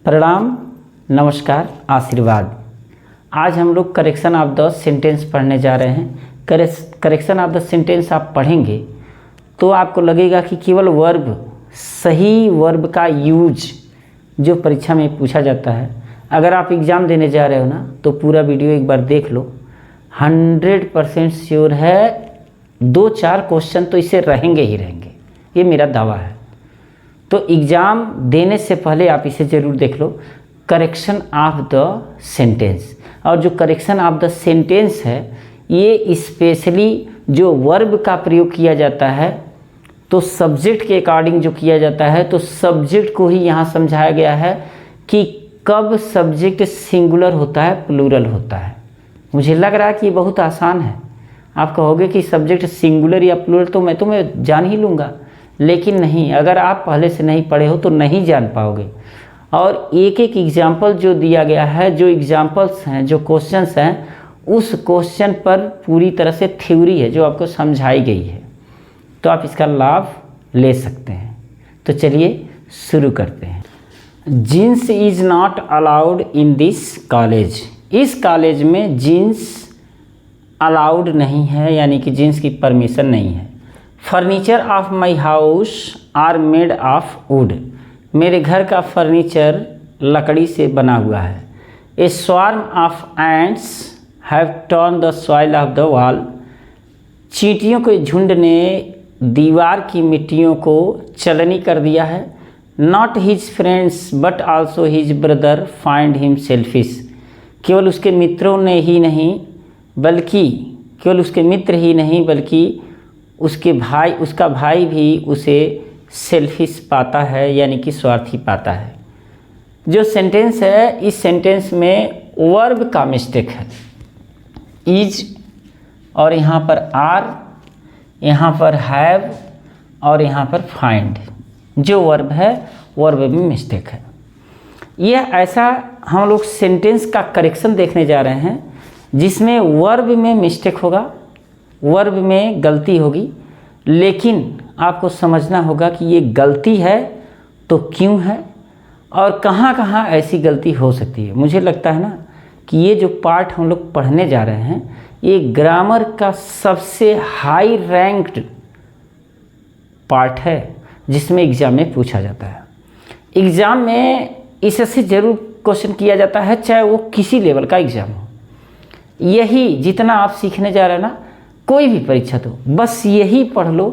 प्रणाम, नमस्कार, आशीर्वाद। आज हम लोग करेक्शन ऑफ द सेंटेंस पढ़ने जा रहे हैं। करेक्शन ऑफ द सेंटेंस आप पढ़ेंगे तो आपको लगेगा कि केवल वर्ब, सही वर्ब का यूज जो परीक्षा में पूछा जाता है। अगर आप एग्ज़ाम देने जा रहे हो ना तो पूरा वीडियो एक बार देख लो। 100% श्योर है 2-4 क्वेश्चन तो इससे रहेंगे ही रहेंगे, ये मेरा दावा है। तो एग्ज़ाम देने से पहले आप इसे ज़रूर देख लो, करेक्शन ऑफ द सेंटेंस। और जो करेक्शन ऑफ द सेंटेंस है ये स्पेशली जो वर्ब का प्रयोग किया जाता है तो सब्जेक्ट के अकॉर्डिंग जो किया जाता है, तो सब्जेक्ट को ही यहाँ समझाया गया है कि कब सब्जेक्ट सिंगुलर होता है, प्लूरल होता है। मुझे लग रहा है कि ये बहुत आसान है। आप कहोगे कि सब्जेक्ट सिंगुलर या प्लूरल तो मैं जान ही लूँगा, लेकिन नहीं, अगर आप पहले से नहीं पढ़े हो तो नहीं जान पाओगे। और एक एक एग्जाम्पल जो दिया गया है, जो एग्जाम्पल्स हैं, जो क्वेश्चंस हैं, उस क्वेश्चन पर पूरी तरह से थ्योरी है जो आपको समझाई गई है, तो आप इसका लाभ ले सकते हैं। तो चलिए शुरू करते हैं। Jeans is not allowed in this college. इस कॉलेज में जीन्स अलाउड नहीं है, यानी कि जीन्स की परमिशन नहीं है। Furniture of my house are made of wood. मेरे घर का फर्नीचर लकड़ी से बना हुआ है। A swarm of ants have turn the soil of the wall. चींटियों के झुंड ने दीवार की मिट्टियों को चलनी कर दिया है। Not his friends but also his brother find him selfish. केवल उसके मित्रों ने ही नहीं बल्कि केवल उसके मित्र ही नहीं बल्कि उसका भाई भी उसे सेल्फिश पाता है, यानी कि स्वार्थी पाता है। जो सेंटेंस है, इस सेंटेंस में वर्ब का मिस्टेक है। इज और यहाँ पर आर, यहाँ पर हैव और यहाँ पर फाइंड, जो वर्ब है वर्ब में मिस्टेक है। यह ऐसा हम लोग सेंटेंस का करेक्शन देखने जा रहे हैं जिसमें वर्ब में मिस्टेक होगा, वर्ब में गलती होगी, लेकिन आपको समझना होगा कि ये गलती है तो क्यों है और कहाँ कहाँ ऐसी गलती हो सकती है। मुझे लगता है ना कि ये जो पार्ट हम लोग पढ़ने जा रहे हैं ये ग्रामर का सबसे हाई रैंक्ड पार्ट है जिसमें एग्ज़ाम में पूछा जाता है। एग्ज़ाम में इससे ज़रूर क्वेश्चन किया जाता है, चाहे वो किसी लेवल का एग्ज़ाम हो। यही जितना आप सीखने जा रहे हैं ना, कोई भी परीक्षा तो बस यही पढ़ लो,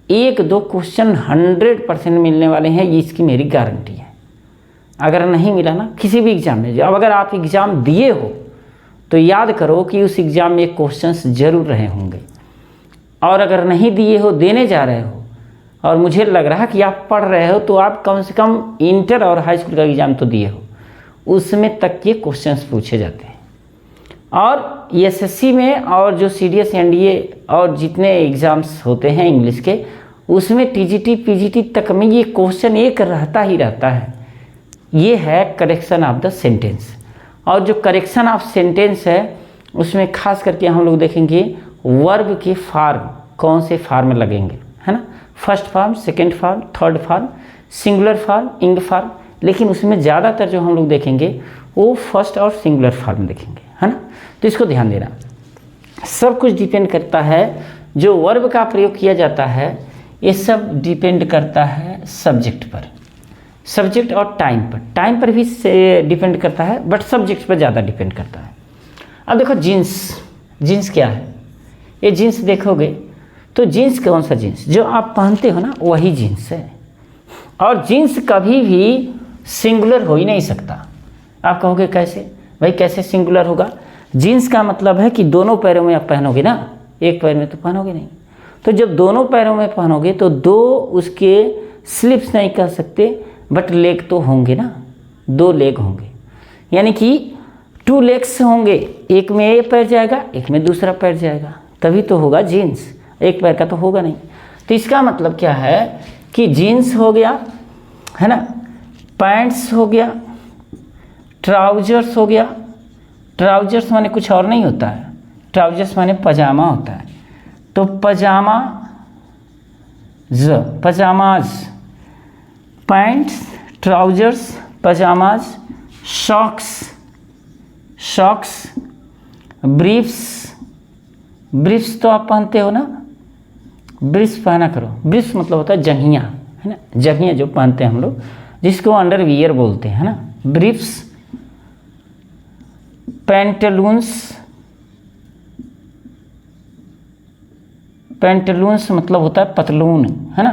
1-2 क्वेश्चन 100% मिलने वाले हैं, ये इसकी मेरी गारंटी है। अगर नहीं मिला ना किसी भी एग्ज़ाम में, अब अगर आप एग्ज़ाम दिए हो तो याद करो कि उस एग्ज़ाम में क्वेश्चंस जरूर रहे होंगे। और अगर नहीं दिए हो, देने जा रहे हो, और मुझे लग रहा है कि आप पढ़ रहे हो, तो आप कम से कम इंटर और हाई स्कूल का एग्ज़ाम तो दिए हो, उसमें तक ये क्वेश्चंस पूछे जाते हैं। और एसएससी में और जो सीडीएस एनडीए और जितने एग्ज़ाम्स होते हैं इंग्लिश के, उसमें टीजीटी पीजीटी तक में ये क्वेश्चन एक रहता ही रहता है। ये है करेक्शन ऑफ द सेंटेंस। और जो करेक्शन ऑफ सेंटेंस है उसमें खास करके हम लोग देखेंगे वर्ब के फॉर्म, कौन से फॉर्म लगेंगे, है ना। First form, second form, third form, singular form, इंग फॉर्म, लेकिन उसमें ज़्यादातर जो हम लोग देखेंगे वो फर्स्ट और सिंगुलर फॉर्म देखेंगे, है ना। तो इसको ध्यान देना। सब कुछ डिपेंड करता है, जो वर्ब का प्रयोग किया जाता है ये सब डिपेंड करता है सब्जेक्ट पर, सब्जेक्ट और टाइम पर भी डिपेंड करता है, बट सब्जेक्ट पर ज़्यादा डिपेंड करता है। अब देखो जीन्स क्या है। ये जीन्स देखोगे तो जीन्स कौन सा जीन्स, जो आप पहनते हो ना वही जीन्स है। और जीन्स कभी भी सिंगुलर हो ही नहीं सकता। आप कहोगे कैसे भाई, कैसे सिंगुलर होगा? जीन्स का मतलब है कि दोनों पैरों में आप पहनोगे ना, एक पैर में तो पहनोगे नहीं। तो जब दोनों पैरों में पहनोगे तो 2 उसके स्लिप्स नहीं कर सकते, बट लेग तो होंगे ना, 2 लेग होंगे, यानी कि 2 लेग्स होंगे। एक में ये पैर जाएगा, एक में दूसरा पैर जाएगा, तभी तो होगा जीन्स। एक पैर का तो होगा नहीं। तो इसका मतलब क्या है कि जीन्स हो गया, है ना, पैंट्स हो गया, ट्राउजर्स हो गया। ट्राउजर्स माने कुछ और नहीं होता है, ट्राउजर्स माने पजामा होता है। तो pyjamas, pants, trousers, pyjamas, socks, briefs तो आप पहनते हो ना, ब्रीफ्स पहना करो। ब्रीफ्स मतलब होता है जंघियाँ, है ना, जंघियाँ जो पहनते हैं हम लोग, जिसको अंडरवियर बोलते हैं, है ना, ब्रीफ्स। पैंटलून्स मतलब होता है पतलून, है ना,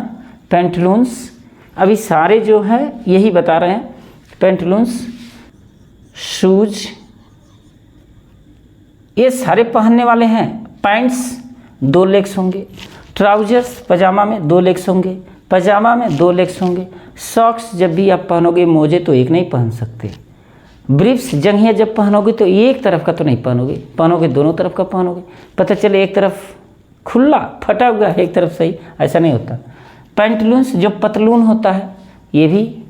पैंटलून्स। अभी सारे जो है यही बता रहे हैं, पैंटलून्स, शूज, ये सारे पहनने वाले हैं। पैंट्स 2 लेग्स होंगे, ट्राउजर्स पजामा में 2 लेग्स होंगे, पजामा में 2 लेग्स होंगे। सॉक्स जब भी आप पहनोगे मोजे तो एक नहीं पहन सकते। ब्रीफ्स जंघिया जब पहनोगे तो एक तरफ का तो नहीं पहनोगे दोनों तरफ का पहनोगे, पता चले एक तरफ खुला फटा हुआ है एक तरफ सही, ऐसा नहीं होता। पैंटलून्स जो पतलून होता है ये भी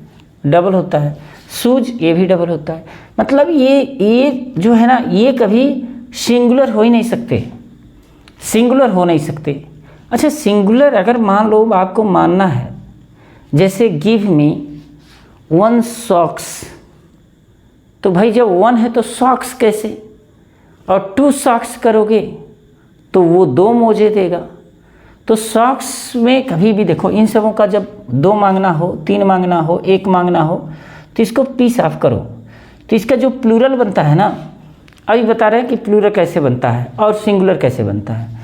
डबल होता है, शूज ये भी डबल होता है। मतलब ये जो है ना ये कभी सिंगुलर हो ही नहीं सकते, सिंगुलर हो नहीं सकते। अच्छा सिंगुलर अगर मान लो आपको मानना है, जैसे गिव मी 1 सॉक्स, तो भाई जब 1 है तो सॉक्स कैसे, और 2 सॉक्स करोगे तो वो 2 मोजे देगा। तो सॉक्स में कभी भी देखो इन सबों का जब 2 मांगना हो, 3 मांगना हो, 1 मांगना हो तो इसको पीस ऑफ करो, तो इसका जो प्लूरल बनता है ना, अभी बता रहे हैं कि प्लूरल कैसे बनता है और सिंगुलर कैसे बनता है।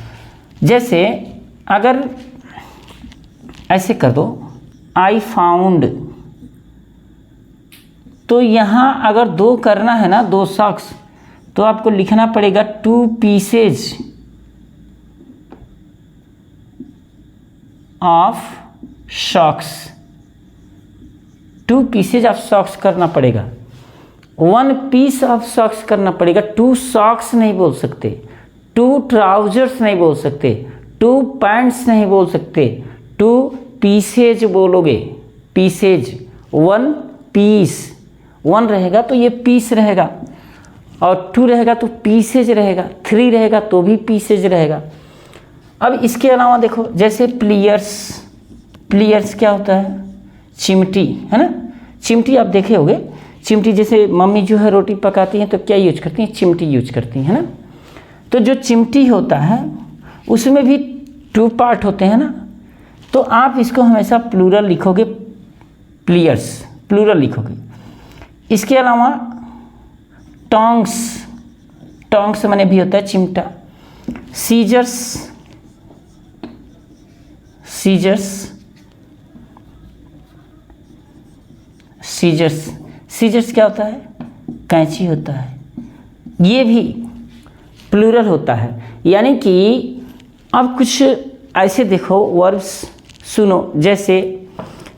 जैसे अगर ऐसे कर दो आई फाउंड, तो यहाँ अगर 2 करना है ना, 2 सॉक्स, तो आपको लिखना पड़ेगा 2 pieces of socks, 2 pieces of socks करना पड़ेगा, 1 पीस ऑफ सॉक्स करना पड़ेगा। 2 सॉक्स नहीं बोल सकते, 2 ट्राउजर्स नहीं बोल सकते, 2 पैंट्स नहीं बोल सकते, 2 पीसेज बोलोगे, पीसेज, 1 पीस, 1 रहेगा तो ये पीस रहेगा, और 2 रहेगा तो पीसेज रहेगा, 3 रहेगा तो भी पीसेज रहेगा। अब इसके अलावा देखो जैसे प्लियर्स क्या होता है, चिमटी, है ना, चिमटी आप देखे होंगे, चिमटी जैसे मम्मी जो है रोटी पकाती हैं तो क्या यूज करती हैं, चिमटी यूज करती हैं, है ना। तो जो चिमटी होता है उसमें भी 2 पार्ट होते हैं ना, तो आप इसको हमेशा प्लूरल लिखोगे, प्लियर्स प्लूरल लिखोगे। इसके अलावा टोंग्स माने भी होता है चिमटा, सीजर्स क्या होता है, कैंची होता है, ये भी प्लूरल होता है। यानी कि अब कुछ ऐसे देखो वर्ब्स सुनो, जैसे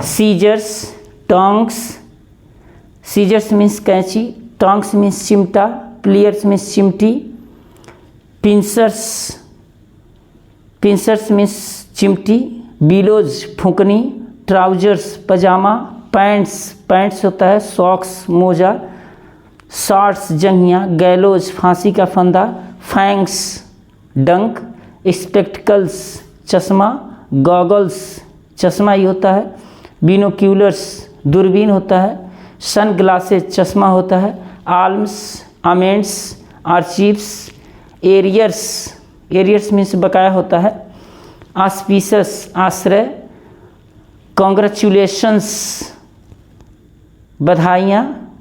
सीजर्स, टोंग्स, सीजर्स मीन्स कैंची, टोंग्स मीन्स चिमटा, प्लियर्स मीन्स चिमटी, पिंसर्स मीन्स चिमटी, बिलोज फूंकनी, ट्राउजर्स पजामा, पैंट्स होता है सॉक्स मोजा, शॉर्ट्स जंघिया, गैलोज फांसी का फंदा, फैंग्स डंक, स्पेक्टिकल्स चश्मा, गॉगल्स चश्मा ही होता है, बिनोक्यूलर्स दूरबीन होता है, सन ग्लासेस चश्मा होता है, आल्म्स आमेंड्स, आर्चीव्स, एरियर्स मीन्स बकाया होता है, आस्पिसस आश्रय, कॉन्ग्रेचुलेशंस बधाइयाँ,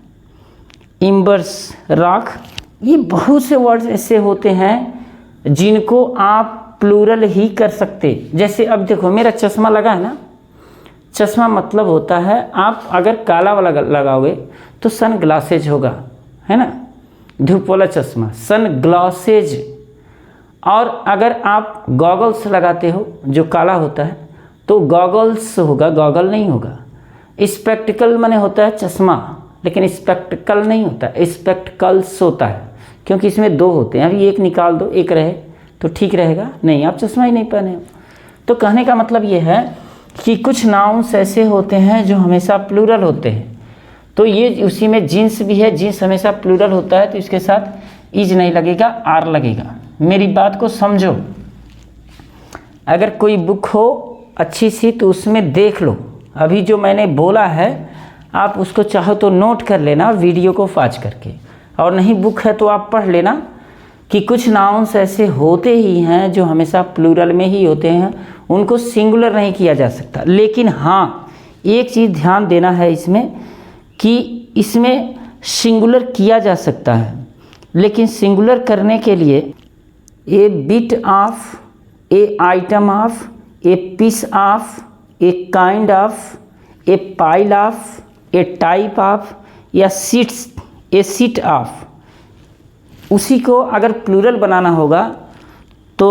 इम्बर्स राख। ये बहुत से वर्ड्स ऐसे होते हैं जिनको आप प्लूरल ही कर सकते। जैसे अब देखो मेरा चश्मा लगा है ना, चश्मा मतलब होता है आप अगर काला वाला लगाओगे तो सन ग्लासेज होगा, है ना, धूप वाला चश्मा सन ग्लासेज। और अगर आप गॉगल्स लगाते हो जो काला होता है तो गॉगल्स होगा, गॉगल नहीं होगा। स्पेक्टिकल माने होता है चश्मा, लेकिन स्पेक्टिकल नहीं होता, स्पेक्टिकल्स होता है, क्योंकि इसमें 2 होते हैं। अभी एक निकाल दो, एक रहे तो ठीक रहेगा, नहीं आप चश्मा ही नहीं पहने हो। तो कहने का मतलब ये है कि कुछ नाउन्स ऐसे होते हैं जो हमेशा प्लूरल होते हैं। तो ये उसी में जींस भी है, जींस हमेशा प्लूरल होता है तो इसके साथ इज नहीं लगेगा, आर लगेगा। मेरी बात को समझो, अगर कोई बुक हो अच्छी सी तो उसमें देख लो, अभी जो मैंने बोला है आप उसको चाहो तो नोट कर लेना वीडियो को पॉज करके, और नहीं बुक है तो आप पढ़ लेना कि कुछ नाउन्स ऐसे होते ही हैं जो हमेशा प्लूरल में ही होते हैं, उनको सिंगुलर नहीं किया जा सकता। लेकिन हाँ, एक चीज़ ध्यान देना है इसमें कि इसमें सिंगुलर किया जा सकता है, लेकिन सिंगुलर करने के लिए a bit of, a item of, a piece of, a kind of, a pile of, a type of या सीट्स, ए सीट ऑफ, उसी को अगर प्लूरल बनाना होगा तो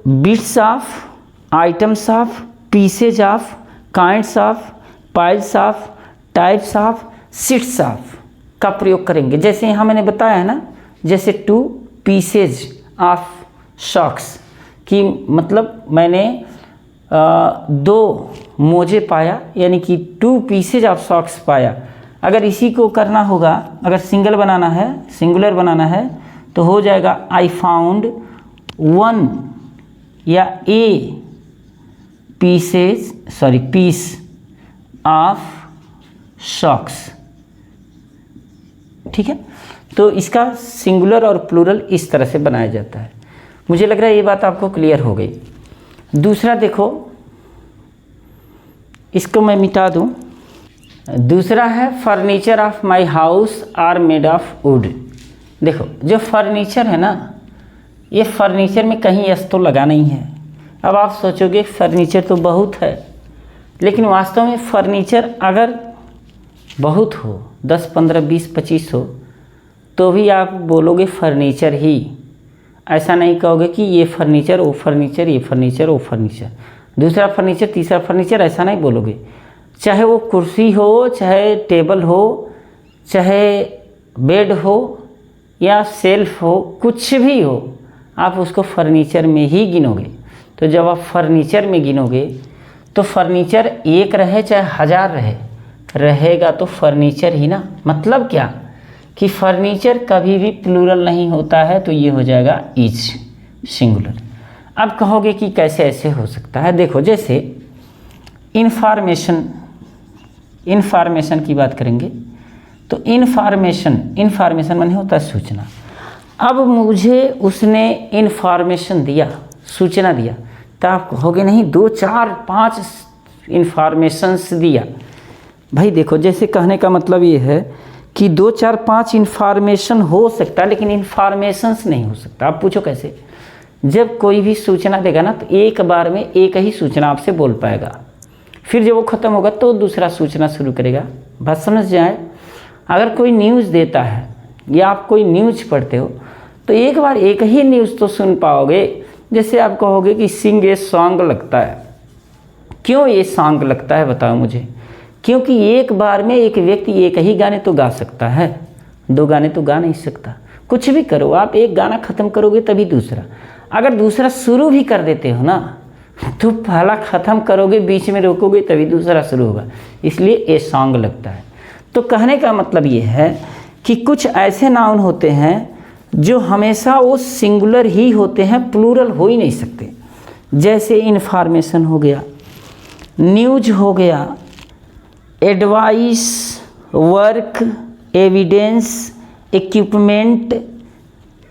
bits of, items of, pieces of, kinds of, piles of, types of, sets of का प्रयोग करेंगे। जैसे यहाँ मैंने बताया है ना, जैसे 2 पीसेज ऑफ सॉक्स कि मतलब मैंने 2 मोजे पाया, यानी कि 2 पीसेज ऑफ सॉक्स पाया। अगर इसी को करना होगा, अगर सिंगल बनाना है, सिंगुलर बनाना है, तो हो जाएगा आई फाउंड 1 या ए पीस ऑफ सॉक्स। ठीक है, तो इसका सिंगुलर और प्लूरल इस तरह से बनाया जाता है। मुझे लग रहा है ये बात आपको क्लियर हो गई। दूसरा देखो, इसको मैं मिटा दूं। दूसरा है furniture of my house are made of wood. देखो, जो फर्नीचर है ना, ये फर्नीचर में कहीं एस तो लगा नहीं है। अब आप सोचोगे फर्नीचर तो बहुत है, लेकिन वास्तव में फर्नीचर अगर बहुत हो, 10, 15, 20, 25 हो, तो भी आप बोलोगे फर्नीचर ही। ऐसा नहीं कहोगे कि ये फर्नीचर, वो फर्नीचर, ये फर्नीचर, वो फर्नीचर, दूसरा फर्नीचर, तीसरा फर्नीचर, ऐसा नहीं बोलोगे। चाहे वो कुर्सी हो, चाहे टेबल हो, चाहे बेड हो या सेल्फ हो, कुछ भी हो, आप उसको फर्नीचर में ही गिनोगे। तो जब आप फर्नीचर में गिनोगे तो फर्नीचर एक रहे चाहे 1000 रहेगा तो फर्नीचर ही ना। मतलब क्या कि फर्नीचर कभी भी प्लूरल नहीं होता है, तो ये हो जाएगा इज सिंगुलर। अब कहोगे कि कैसे ऐसे हो सकता है। देखो, जैसे इन्फॉर्मेशन की बात करेंगे तो इन्फॉर्मेशन माने होता है सूचना। अब मुझे उसने इन्फॉर्मेशन दिया, सूचना दिया, तो आप कहोगे नहीं 2, 4, 5 इन्फॉर्मेशंस दिया। भाई देखो, जैसे कहने का मतलब ये है कि 2, 4, 5 इन्फॉर्मेशन हो सकता है, लेकिन इन्फॉर्मेशंस नहीं हो सकता। आप पूछो कैसे। जब कोई भी सूचना देगा ना, तो एक बार में एक ही सूचना आपसे बोल पाएगा, फिर जब वो ख़त्म होगा तो दूसरा सूचना शुरू करेगा। बात समझ जाए। अगर कोई न्यूज़ देता है या आप कोई न्यूज़ पढ़ते हो, तो एक बार एक ही न्यूज़ तो सुन पाओगे। जैसे आप कहोगे कि सिंग ए सॉन्ग लगता है। क्यों ये सॉन्ग लगता है, बताओ मुझे। क्योंकि एक बार में एक व्यक्ति एक ही गाने तो गा सकता है, 2 गाने तो गा नहीं सकता। कुछ भी करो आप, एक गाना ख़त्म करोगे तभी दूसरा। अगर दूसरा शुरू भी कर देते हो ना, तो पहला ख़त्म करोगे, बीच में रोकोगे तभी दूसरा शुरू होगा। इसलिए ए सॉन्ग लगता है। तो कहने का मतलब ये है कि कुछ ऐसे नाउन होते हैं जो हमेशा वो सिंगुलर ही होते हैं, प्लूरल हो ही नहीं सकते। जैसे इन्फॉर्मेशन हो गया, न्यूज हो गया, advice, work, evidence, equipment,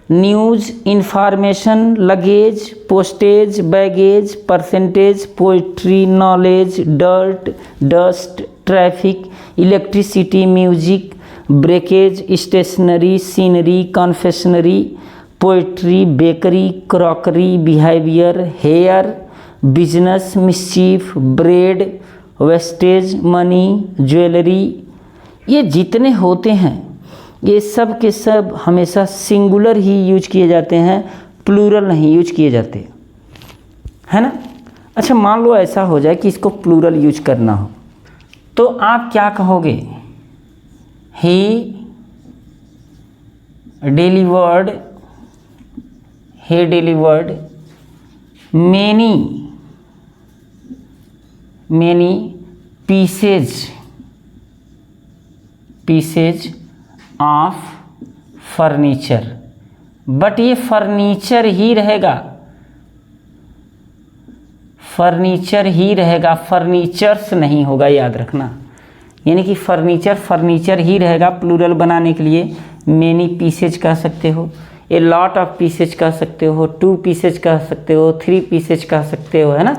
news, information, luggage, postage, baggage, percentage, poetry, knowledge, dirt, dust, traffic, electricity, music, breakage, stationery, scenery, confectionery, poetry, bakery, crockery, behaviour, hair, business, mischief, bread, wastage, money, jewellery, ये जितने होते हैं ये सब के सब हमेशा singular ही use किए जाते हैं, प्लूरल नहीं यूज किए जाते, है ना। अच्छा, मान लो ऐसा हो जाए कि इसको प्लूरल यूज करना हो, तो आप क्या कहोगे। He delivered many pieces of furniture. But ये फर्नीचर ही रहेगा, फर्नीचर्स नहीं होगा, याद रखना। यानी कि फर्नीचर फर्नीचर ही रहेगा प्लूरल बनाने के लिए। मेनी पीसेज कह सकते हो, ए लॉट ऑफ पीसेज कह सकते हो, 2 पीसेज कह सकते हो, 3 पीसेज कह सकते हो, है ना।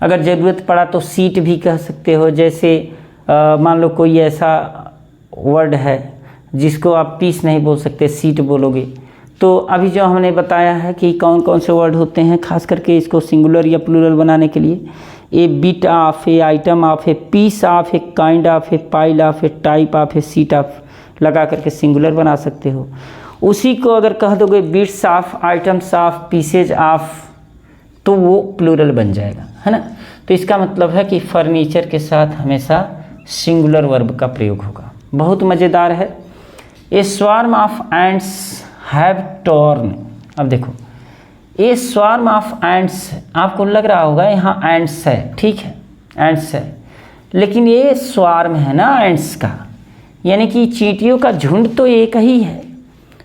अगर ज़रूरत पड़ा तो सीट भी कह सकते हो। जैसे मान लो कोई ऐसा वर्ड है जिसको आप पीस नहीं बोल सकते, सीट बोलोगे। तो अभी जो हमने बताया है कि कौन कौन से वर्ड होते हैं खास करके इसको सिंगुलर या प्लूरल बनाने के लिए, a bit of, a item of, a piece of, a kind of, a pile of, a type of, a set of लगा करके सिंगुलर बना सकते हो। उसी को अगर कह दोगे bits of, items of, pieces of, तो वो प्लूरल बन जाएगा, है ना। तो इसका मतलब है कि फर्नीचर के साथ हमेशा सिंगुलर वर्ब का प्रयोग होगा। बहुत मज़ेदार है। A swarm of ants have torn. अब देखो, ए स्वार्म ऑफ एंट्स, आपको लग रहा होगा यहाँ एंट्स है, ठीक है, एंट्स है, लेकिन ये स्वार्म है ना एंट्स का, यानी कि चींटियों का झुंड तो एक ही है।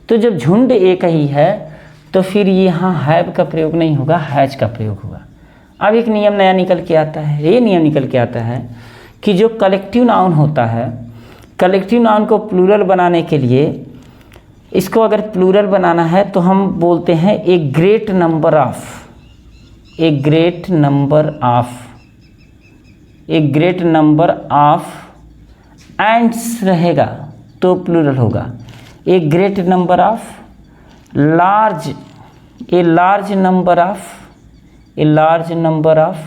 तो जब झुंड एक ही है तो फिर यहाँ हैव का प्रयोग नहीं होगा, हैज का प्रयोग होगा। अब एक नियम नया निकल के आता है, ये नियम निकल के आता है कि जो कलेक्टिव नाउन होता है, कलेक्टिव नाउन को प्लूरल बनाने के लिए, इसको अगर प्लूरल बनाना है तो हम बोलते हैं a great number of, a great number of, a great number of ends रहेगा तो प्लूरल होगा। A great number of large, a large number of, a large number of,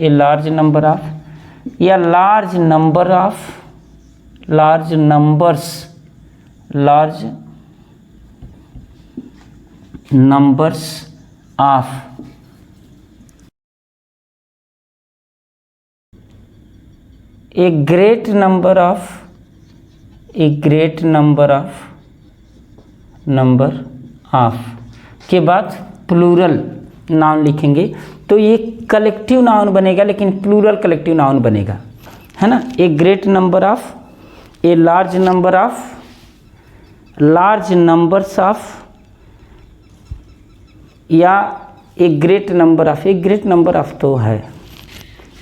a large number of, या large number of, large numbers, large numbers of, a great number of, a great number of, number of के बाद plural noun लिखेंगे तो ये collective noun बनेगा, लेकिन plural collective noun बनेगा, है ना। A great number of, a large number of, large numbers of, या a great number of. A great number of तो है,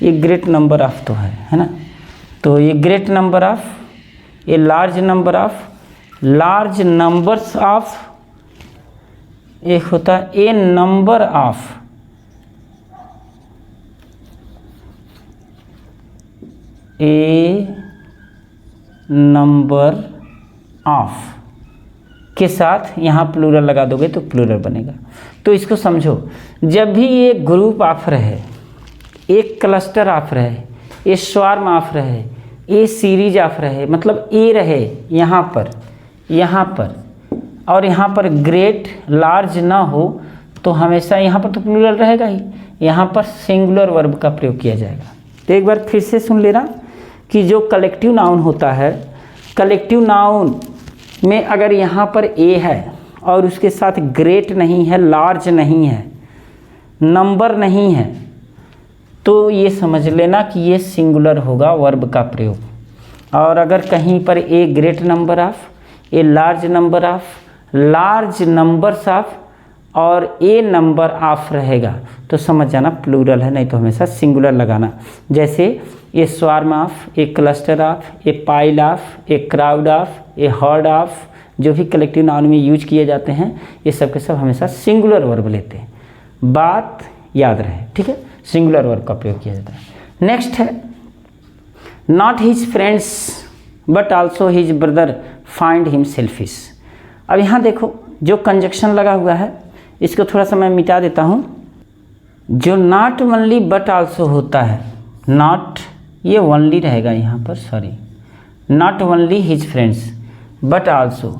ए ग्रेट नंबर ऑफ तो है ना। तो a great number of, a large number of, large numbers of, एक होता है a number of, a number of के साथ यहाँ प्लूरल लगा दोगे तो प्लूरल बनेगा। तो इसको समझो, जब भी ये ग्रुप ऑफ रहे, एक क्लस्टर ऑफ रहे, ए स्वार्म ऑफ रहे, ए सीरीज ऑफ रहे, मतलब ए रहे यहाँ पर, यहाँ पर, और यहाँ पर ग्रेट लार्ज ना हो तो हमेशा यहाँ पर तो प्लूरल रहेगा ही, यहाँ पर सिंगुलर वर्ब का प्रयोग किया जाएगा। तो एक बार फिर से सुन लेना कि जो कलेक्टिव नाउन होता है, कलेक्टिव नाउन में अगर यहाँ पर ए है और उसके साथ ग्रेट नहीं है, लार्ज नहीं है, नंबर नहीं है, तो ये समझ लेना कि ये सिंगुलर होगा वर्ब का प्रयोग। और अगर कहीं पर ए great number of, a large number of, large numbers of और ए नंबर ऑफ रहेगा तो समझ जाना प्लूरल है, नहीं तो हमेशा सिंगुलर लगाना। जैसे a swarm of, a cluster of, a pile of, a crowd of, a herd of, जो भी कलेक्टिव नाउन में यूज किए जाते हैं ये सब के सब हमेशा सिंगुलर वर्ब लेते हैं, बात याद रहे, ठीक है। सिंगुलर वर्ब का प्रयोग किया जाता है। नेक्स्ट है not his friends but also his brother find him selfish. अब यहाँ देखो जो कंजक्शन लगा हुआ है इसको थोड़ा सा मैं मिटा देता हूँ। जो नॉट ओनली बट आल्सो होता है, नॉट ये ओनली रहेगा यहाँ पर, sorry, not only his friends but also,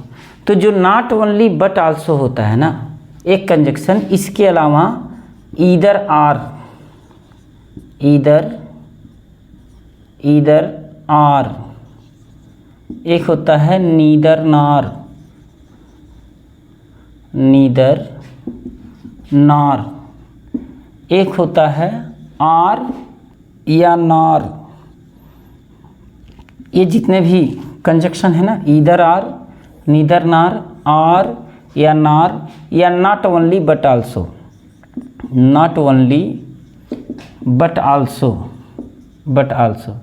तो जो नॉट ओनली बट आल्सो होता है ना एक कंजक्शन, इसके अलावा either or, either, either or, एक होता है नीदर नार, नीदर नार, एक होता है आर या नार। ये जितने भी कंजक्शन है ना, either or, neither nor, are या नार, या not only but also, not only but also, but also,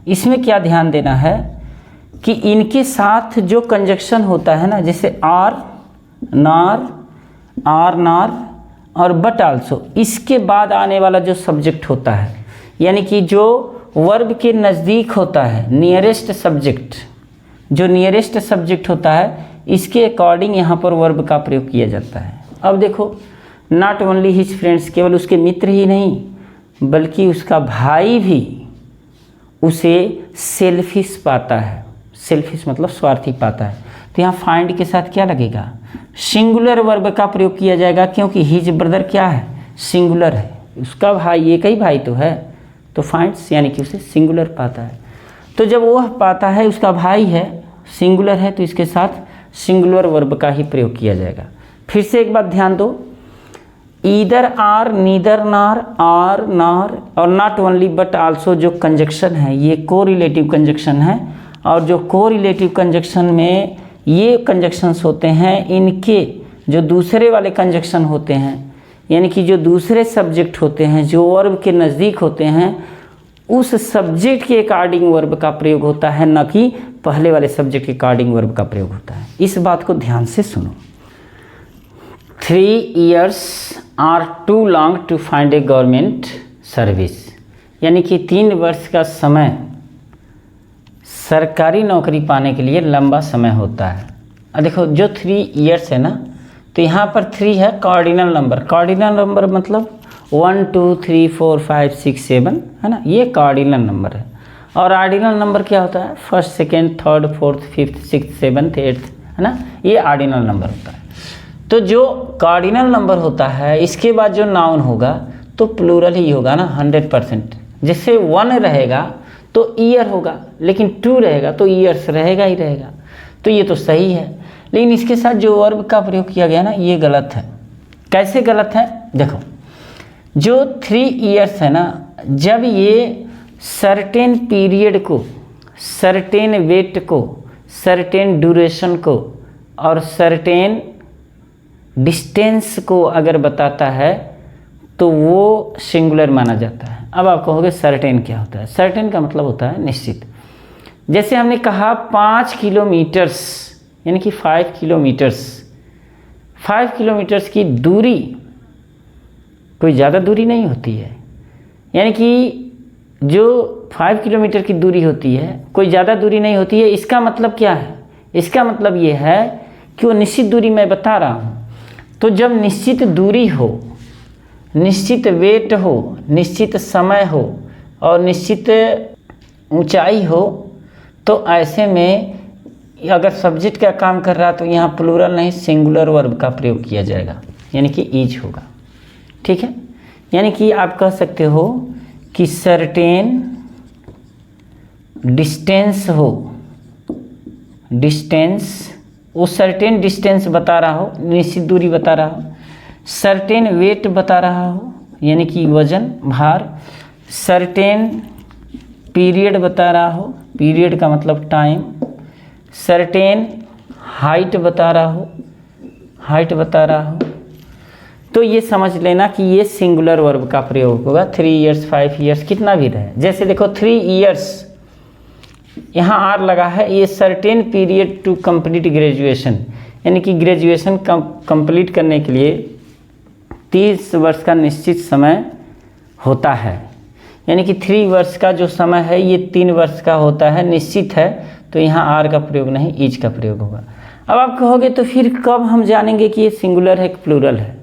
इसमें क्या ध्यान देना है कि इनके साथ जो कंजक्शन होता है ना, जैसे आर नार और बट आल्सो, इसके बाद आने वाला जो सब्जेक्ट होता है, यानी कि जो वर्ब के नज़दीक होता है, नियरेस्ट सब्जेक्ट, जो नियरेस्ट सब्जेक्ट होता है, इसके अकॉर्डिंग यहाँ पर वर्ब का प्रयोग किया जाता है। अब देखो, नॉट ओनली हिज फ्रेंड्स, केवल उसके मित्र ही नहीं बल्कि उसका भाई भी उसे सेल्फिश पाता है। सेल्फिश मतलब स्वार्थी पाता है। तो यहाँ फाइंड के साथ क्या लगेगा, सिंगुलर वर्ब का प्रयोग किया जाएगा, क्योंकि हिज ब्रदर क्या है, सिंगुलर है, उसका भाई, एक ही भाई तो है, तो फाइंड्स यानी कि उसे सिंगुलर पाता है। तो जब वह पाता है, उसका भाई है, सिंगुलर है, तो इसके साथ सिंगुलर वर्ब का ही प्रयोग किया जाएगा। फिर से एक बात ध्यान दो, either or, neither nor, or nor और नॉट ओनली बट आल्सो जो कंजक्शन है, ये कोरिलेटिव कंजक्शन है, और जो कोरिलेटिव कंजक्शन में ये कंजक्शंस होते हैं, इनके जो दूसरे वाले कंजक्शन होते हैं, यानी कि जो दूसरे सब्जेक्ट होते हैं, जो वर्ब के नज़दीक होते हैं, उस सब्जेक्ट के अकॉर्डिंग वर्ब का प्रयोग होता है, न कि पहले वाले सब्जेक्ट के अकॉर्डिंग वर्ब का प्रयोग होता है। इस बात को ध्यान से सुनो। 3 years are too long to find a government service, यानी कि 3 वर्ष का समय सरकारी नौकरी पाने के लिए लंबा समय होता है। अब देखो, जो 3 years है ना, तो यहाँ पर 3 है कार्डिनल नंबर। कार्डिनल नंबर मतलब 1 2 3 4 5 6 7 है ना, ये कार्डिनल नंबर है। और ऑर्डिनल नंबर क्या होता है, first, second, third, fourth, fifth, sixth, seventh, eighth, है ना, ये ऑर्डिनल नंबर होता है। तो जो कार्डिनल नंबर होता है, इसके बाद जो नाउन होगा तो प्लूरल ही होगा ना 100%। जैसे 1 रहेगा तो ईयर होगा, लेकिन 2 रहेगा तो ईयर्स रहेगा ही रहेगा। तो ये तो सही है, लेकिन इसके साथ जो वर्ब का प्रयोग किया गया ना, ये गलत है। कैसे गलत है, देखो, जो 3 years है ना, जब ये सर्टेन पीरियड को, सर्टेन वेट को, सर्टेन ड्यूरेशन को और सर्टेन डिस्टेंस को अगर बताता है तो वो सिंगुलर माना जाता है। अब आप कहोगे सर्टेन क्या होता है? सर्टेन का मतलब होता है निश्चित। जैसे हमने कहा 5 किलोमीटर्स, यानी कि 5 किलोमीटर्स, 5 किलोमीटर्स की दूरी कोई ज़्यादा दूरी नहीं होती है। यानी कि जो 5 किलोमीटर की दूरी होती है कोई ज़्यादा दूरी नहीं होती है। इसका मतलब क्या है? इसका मतलब ये है कि वो निश्चित दूरी मैं बता रहा हूँ। तो जब निश्चित दूरी हो, निश्चित वेट हो, निश्चित समय हो और निश्चित ऊंचाई हो, तो ऐसे में अगर सब्जेक्ट का काम कर रहा तो यहाँ प्लूरल नहीं सिंगुलर वर्ब का प्रयोग किया जाएगा, यानी कि ईज होगा। ठीक है, यानी कि आप कह सकते हो कि सर्टेन डिस्टेंस हो, डिस्टेंस, वो सर्टेन डिस्टेंस बता रहा हो, निश्चित दूरी बता रहा हो, सर्टेन वेट बता रहा हो यानी कि वजन, भार, सर्टेन पीरियड बता रहा हो, पीरियड का मतलब टाइम, सर्टेन हाइट बता रहा हो, हाइट बता रहा हो। तो ये समझ लेना कि ये सिंगुलर वर्ब का प्रयोग होगा। 3 years 5 years कितना भी रहे। जैसे देखो 3 years यहाँ आर लगा है, ये certain period to complete graduation, यानी कि ग्रेजुएशन कंप्लीट करने के लिए 30 वर्ष का निश्चित समय होता है। यानी कि 3 वर्ष का जो समय है ये 3 वर्ष का होता है, निश्चित है। तो यहाँ आर का प्रयोग नहीं, ईज का प्रयोग होगा। अब आप कहोगे तो फिर कब हम जानेंगे कि ये सिंगुलर है कि प्लूरल है?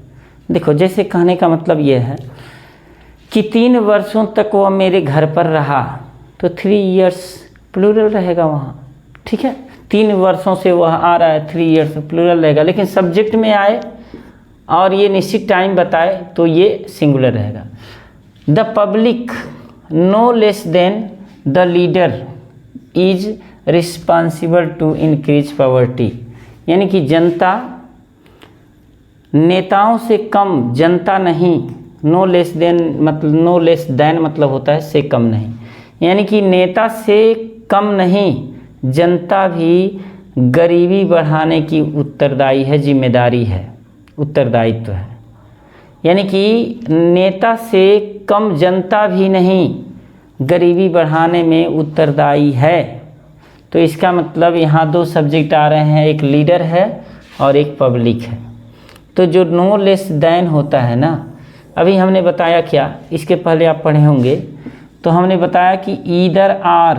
देखो, जैसे कहने का मतलब ये है कि 3 वर्षों तक वह मेरे घर पर रहा, तो 3 years प्लूरल रहेगा वहाँ। ठीक है, 3 वर्षों से वह आ रहा है, 3 years प्लूरल रहेगा। लेकिन सब्जेक्ट में आए और ये निश्चित टाइम बताए तो ये सिंगुलर रहेगा। The public no less than the leader is responsible to increase poverty, यानी कि जनता नेताओं से कम, जनता नहीं, नो लेस देन मतलब, नो लेस देन मतलब होता है से कम नहीं, यानी कि नेता से कम नहीं, जनता भी गरीबी बढ़ाने की उत्तरदायी है, जिम्मेदारी है, उत्तरदायित्व है। यानी कि नेता से कम जनता भी नहीं, गरीबी बढ़ाने में उत्तरदायी है। तो इसका मतलब यहाँ दो सब्जेक्ट आ रहे हैं, एक लीडर है और एक पब्लिक है। तो जो नो लेस देन होता है ना, अभी हमने बताया क्या, इसके पहले आप पढ़े होंगे, तो हमने बताया कि ईदर आर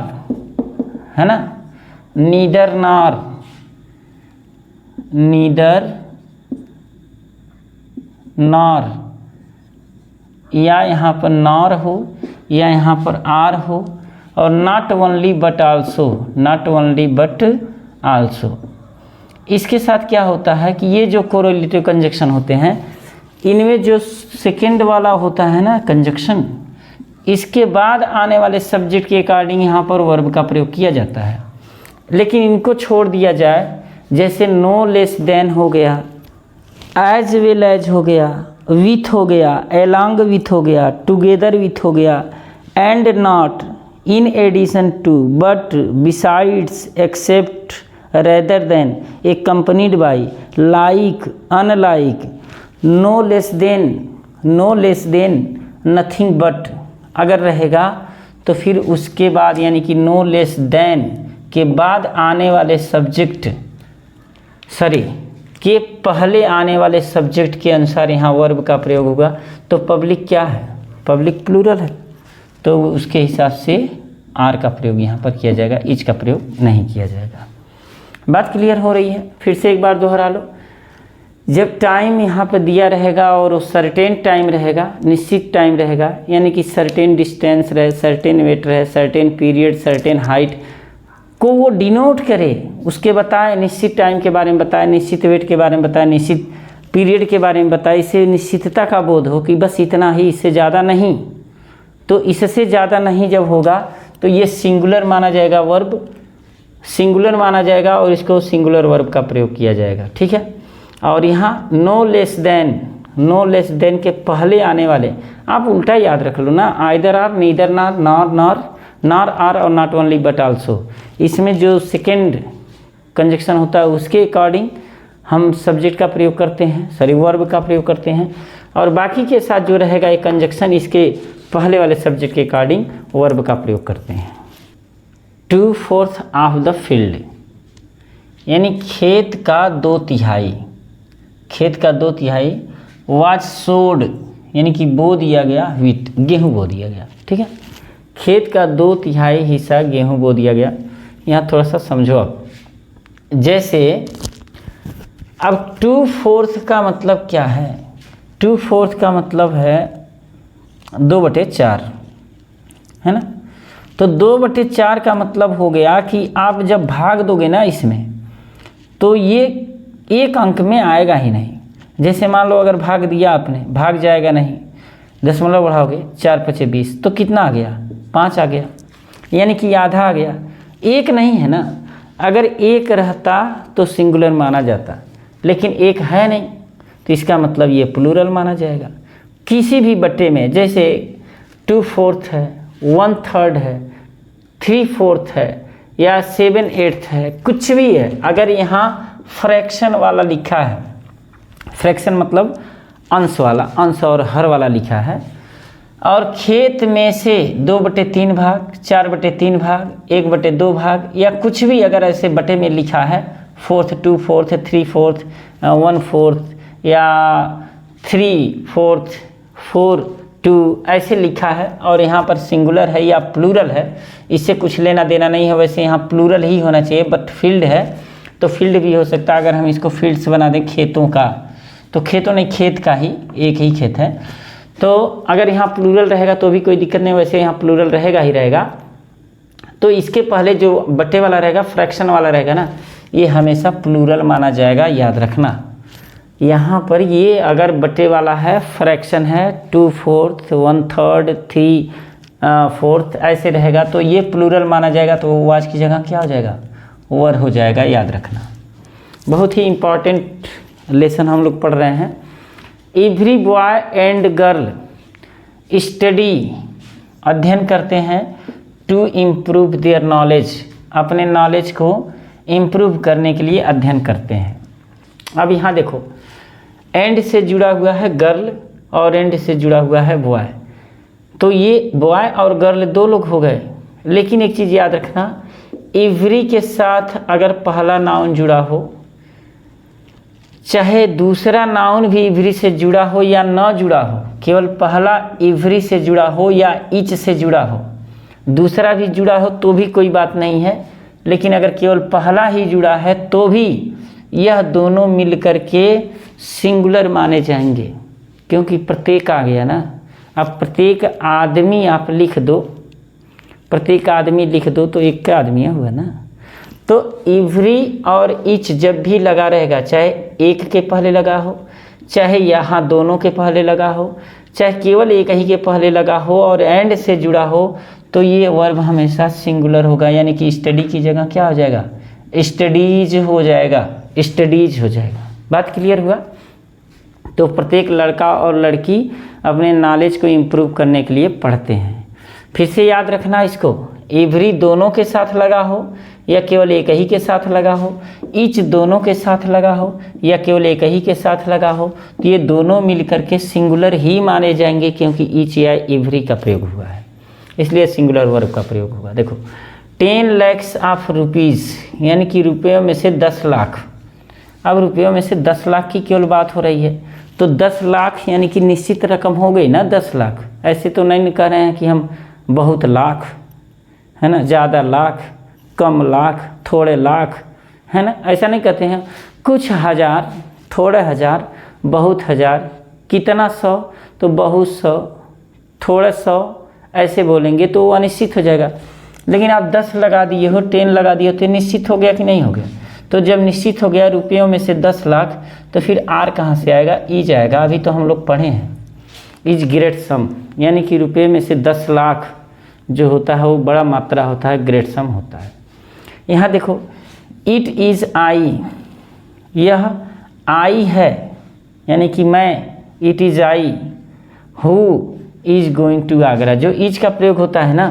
है ना, नीदर नार, नीदर नॉर, या यहाँ पर नॉर हो या यहाँ पर आर हो, और not only but also, not only but also. इसके साथ क्या होता है कि ये जो कोरिलेटिव कंजक्शन होते हैं, इनमें जो सेकेंड वाला होता है ना कंजक्शन, इसके बाद आने वाले सब्जेक्ट के अकॉर्डिंग यहाँ पर वर्ब का प्रयोग किया जाता है। लेकिन इनको छोड़ दिया जाए, जैसे नो लेस देन हो गया, एज वेल एज हो गया, विथ हो गया, एलॉन्ग विथ हो गया, टुगेदर विथ हो गया, and not, in addition to, but, besides, except, rather than, accompanied by, like, unlike, no less than, no less than, nothing but अगर रहेगा तो फिर उसके बाद यानी कि नो लेस देन के बाद आने वाले सब्जेक्ट के पहले आने वाले सब्जेक्ट के अनुसार यहाँ वर्ब का प्रयोग होगा। तो पब्लिक क्या है, पब्लिक प्लूरल है, तो उसके हिसाब से आर का प्रयोग यहाँ पर किया जाएगा, इज का प्रयोग नहीं किया जाएगा। बात क्लियर हो रही है? फिर से एक बार दोहरा लो। जब टाइम यहाँ पर दिया रहेगा और वो सर्टेन टाइम रहेगा, निश्चित टाइम रहेगा, यानी कि सर्टेन डिस्टेंस रहे, सर्टेन वेट रहे, सर्टेन पीरियड, सर्टेन हाइट को वो डिनोट करे, उसके बताए, निश्चित टाइम के बारे में बताए, निश्चित वेट के बारे में बताए, निश्चित पीरियड के बारे में बताए, इससे निश्चितता का बोध हो कि बस इतना ही, इससे ज़्यादा नहीं। तो इससे ज़्यादा नहीं जब होगा तो ये सिंगुलर माना जाएगा, वर्ब सिंगुलर माना जाएगा और इसको सिंगुलर वर्ब का प्रयोग किया जाएगा। ठीक है। और यहाँ no less than, no less than के पहले आने वाले आप उल्टा याद रख लो ना, आइदर आर, नीदर नार, नॉर नॉर, नॉर आर और नॉट ओनली बट आल्सो। इसमें जो सेकेंड कंजक्शन होता है उसके अकॉर्डिंग हम सब्जेक्ट का प्रयोग करते हैं, सॉरी वर्ब का प्रयोग करते हैं, और बाकी के साथ जो रहेगा एक कंजक्शन इसके पहले वाले सब्जेक्ट के अकॉर्डिंग वर्ब का प्रयोग करते हैं। 2/4 ऑफ द फील्ड, यानी खेत का 2/3, खेत का 2/3 वाज सोड, यानी कि बो दिया गया, व्हीट, गेहूँ बो दिया गया। ठीक है, खेत का 2/3 हिस्सा गेहूँ बो दिया गया। यहाँ थोड़ा सा समझो अब, जैसे अब 2/4 का मतलब क्या है? 2/4 का मतलब है 2/4, है ना। तो 2/4 का मतलब हो गया कि आप जब भाग दोगे ना इसमें, तो ये एक अंक में आएगा ही नहीं। जैसे मान लो अगर भाग दिया आपने, भाग जाएगा नहीं, दशमलव बढ़ाओगे, 4×5 = 20, तो कितना आ गया? 5 आ गया, यानी कि आधा आ गया, एक नहीं है ना। अगर एक रहता तो सिंगुलर माना जाता, लेकिन एक है नहीं, तो इसका मतलब ये प्लूरल माना जाएगा। किसी भी बट्टे में जैसे 2/4 है, 1/3 है, 3/4 है या 7/8 है, कुछ भी है, अगर यहाँ फ्रैक्शन वाला लिखा है, फ्रैक्शन मतलब अंश वाला, अंश और हर वाला लिखा है, और खेत में से 2/3 भाग, 4/3 भाग, 1/2 भाग या कुछ भी अगर ऐसे बटे में लिखा है, 4th, 2/4, 3/4, 1/4 या 3/4, 4/2 ऐसे लिखा है, और यहाँ पर सिंगुलर है या प्लूरल है, इससे कुछ लेना देना नहीं है। वैसे यहाँ प्लूरल ही होना चाहिए, बट फील्ड है तो फील्ड भी हो सकता है। अगर हम इसको फील्ड्स बना दें खेतों का, तो खेतों नहीं, खेत का ही, एक ही खेत है, तो अगर यहाँ प्लूरल रहेगा तो भी कोई दिक्कत नहीं, वैसे यहाँ प्लूरल रहेगा ही रहेगा। तो इसके पहले जो बट्टे वाला रहेगा, फ्रैक्शन वाला रहेगा ना, ये हमेशा प्लूरल माना जाएगा, याद रखना। यहाँ पर ये अगर बट्टे वाला है, फ्रैक्शन है, 2/4, 1/3, 3/4 ऐसे रहेगा, तो ये प्लूरल माना जाएगा, तो वाज की जगह क्या हो जाएगा? वर हो जाएगा, याद रखना। बहुत ही इम्पॉर्टेंट लेसन हम लोग पढ़ रहे हैं। Every boy and girl study, अध्ययन करते हैं, टू इम्प्रूव देयर नॉलेज, अपने नॉलेज को इम्प्रूव करने के लिए अध्ययन करते हैं। अब यहाँ देखो, एंड से जुड़ा हुआ है गर्ल और एंड से जुड़ा हुआ है बॉय। तो ये बॉय और गर्ल दो लोग हो गए। लेकिन एक चीज़ याद रखना, एवरी के साथ अगर पहला नाउन जुड़ा हो, चाहे दूसरा नाउन भी एवरी से जुड़ा हो या ना जुड़ा हो, केवल पहला एवरी से जुड़ा हो या ईच से जुड़ा हो, दूसरा भी जुड़ा हो तो भी कोई बात नहीं है। लेकिन अगर केवल पहला ही जुड़ा है तो भी यह दोनों मिलकर के सिंगुलर माने जाएंगे, क्योंकि प्रत्येक आ गया ना। अब प्रत्येक आदमी आप लिख दो, प्रत्येक आदमी लिख दो तो एक का आदमी हुआ ना। तो एवरी और ईच जब भी लगा रहेगा, चाहे एक के पहले लगा हो, चाहे यहाँ दोनों के पहले लगा हो, चाहे केवल एक ही के पहले लगा हो और एंड से जुड़ा हो, तो ये वर्ब हमेशा सिंगुलर होगा। यानी कि स्टडी की जगह क्या हो जाएगा, स्टडीज हो जाएगा, स्टडीज हो जाएगा। बात क्लियर हुआ? तो प्रत्येक लड़का और लड़की अपने नॉलेज को इम्प्रूव करने के लिए पढ़ते हैं। फिर से याद रखना इसको, एवरी दोनों के साथ लगा हो या केवल एक ही के साथ लगा हो, ईच दोनों के साथ लगा हो या केवल एक ही के साथ लगा हो, तो ये दोनों मिलकर के सिंगुलर ही माने जाएंगे, क्योंकि ईच या एवरी का प्रयोग हुआ है, इसलिए सिंगुलर वर्ब का प्रयोग हुआ। देखो 10 lakhs ऑफ रुपीज़, यानी कि रुपयों में से 10 लाख। अब रुपयों में से 10 लाख की केवल बात हो रही है, तो 10 लाख यानी कि निश्चित रकम हो गई ना 10 लाख। ऐसे तो नहीं कह रहे हैं कि हम बहुत लाख, है ना, ज़्यादा लाख, कम लाख, थोड़े लाख, है ना, ऐसा नहीं कहते हैं। कुछ हज़ार, थोड़े हज़ार, बहुत हज़ार, कितना सौ, तो बहुत सौ, थोड़े सौ, ऐसे बोलेंगे तो वो अनिश्चित हो जाएगा। लेकिन आप 10 लगा दिए हो, 10 लगा दिए हो, तो निश्चित हो गया कि नहीं हो गया? तो जब निश्चित हो गया रुपयों में से 10 लाख, तो फिर आर कहाँ से आएगा, ईज आएगा। अभी तो हम लोग पढ़े हैं इज ग्रेट सम, यानी कि रुपये में से 10 लाख जो होता है वो बड़ा मात्रा होता है, ग्रेट सम होता है। यहाँ देखो इट इज़ आई, यह आई है, यानी कि मैं, it is I. Who is going to Agra, जो इज का प्रयोग होता है ना,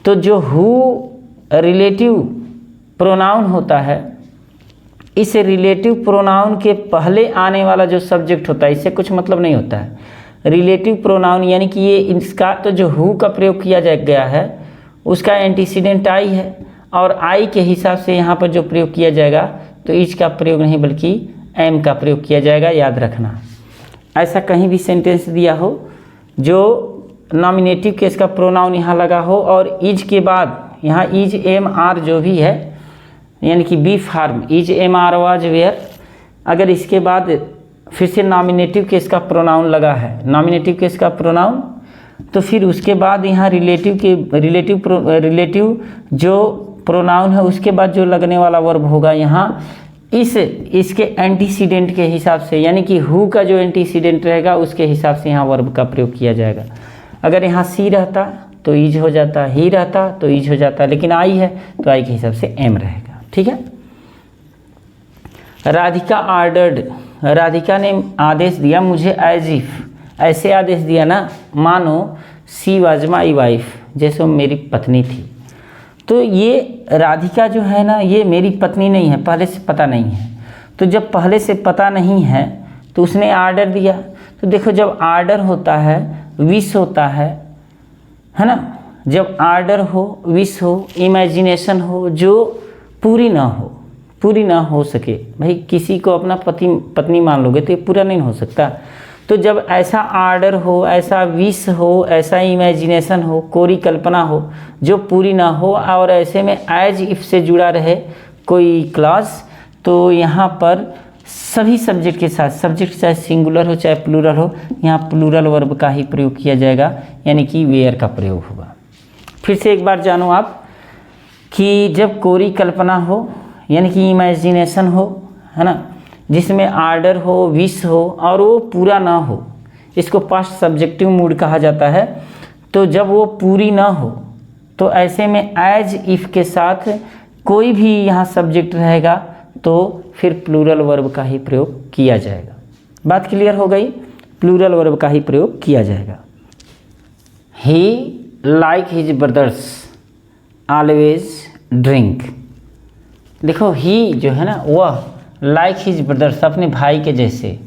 तो जो हु रिलेटिव प्रोनाउन होता है, इस रिलेटिव प्रोनाउन के पहले आने वाला जो सब्जेक्ट होता है, इससे कुछ मतलब नहीं होता है। रिलेटिव प्रोनाउन यानी कि ये इसका तो जो हु का प्रयोग किया गया है उसका एंटीसीडेंट आई है, और आई के हिसाब से यहाँ पर जो प्रयोग किया जाएगा तो इज का प्रयोग नहीं बल्कि एम का प्रयोग किया जाएगा। याद रखना, ऐसा कहीं भी सेंटेंस दिया हो जो नॉमिनेटिव केस का प्रोनाउन यहाँ लगा हो और इज के बाद यहाँ इज एम आर जो भी है, यानी कि be form is am are was were, अगर इसके बाद फिर से नॉमिनेटिव केस का प्रोनाउन लगा है, नॉमिनेटिव केस का प्रोनाउन, तो फिर उसके बाद यहाँ रिलेटिव जो प्रोनाउन है उसके बाद जो लगने वाला वर्ब होगा यहाँ इसके एंटीसीडेंट के हिसाब से, यानी कि हु का जो एंटीसीडेंट रहेगा उसके हिसाब से यहाँ वर्ब का प्रयोग किया जाएगा। अगर यहाँ सी रहता तो इज हो जाता, ही रहता तो इज हो जाता, लेकिन आई है तो आई के हिसाब से एम रहेगा। ठीक है। राधिका ऑर्डर्ड, राधिका ने आदेश दिया मुझे, एज इफ, ऐसे आदेश दिया ना मानो सी वाज माई वाइफ, जैसे वो मेरी पत्नी थी। तो ये राधिका जो है ना ये मेरी पत्नी नहीं है, पहले से पता नहीं है। तो जब पहले से पता नहीं है तो उसने आर्डर दिया। तो देखो जब आर्डर होता है विश होता है ना, जब आर्डर हो, विश हो, इमेजिनेशन हो जो पूरी ना हो सके, भाई किसी को अपना पत्नी मान लोगे तो ये पूरा नहीं हो सकता। तो जब ऐसा आर्डर हो, ऐसा विश हो, ऐसा इमेजिनेशन हो, कोरी कल्पना हो जो पूरी ना हो और ऐसे में एज इफ से जुड़ा रहे कोई क्लॉज, तो यहाँ पर सभी सब्जेक्ट के साथ, सब्जेक्ट चाहे सिंगुलर हो चाहे प्लूरल हो, यहाँ प्लूरल वर्ब का ही प्रयोग किया जाएगा, यानी कि वेयर का प्रयोग होगा। फिर से एक बार जानो आप कि जब कोरी कल्पना हो यानी कि इमेजिनेशन हो, है ना, जिसमें आर्डर हो, विश हो और वो पूरा ना हो, इसको पास्ट सब्जेक्टिव मूड कहा जाता है। तो जब वो पूरी ना हो तो ऐसे में एज इफ के साथ कोई भी यहाँ सब्जेक्ट रहेगा तो फिर प्लूरल वर्ब का ही प्रयोग किया जाएगा। बात क्लियर हो गई, प्लूरल वर्ब का ही प्रयोग किया जाएगा। He like his brothers always drink, देखो ही जो है ना वह लाइक हिज ब्रदर्स, अपने भाई के जैसे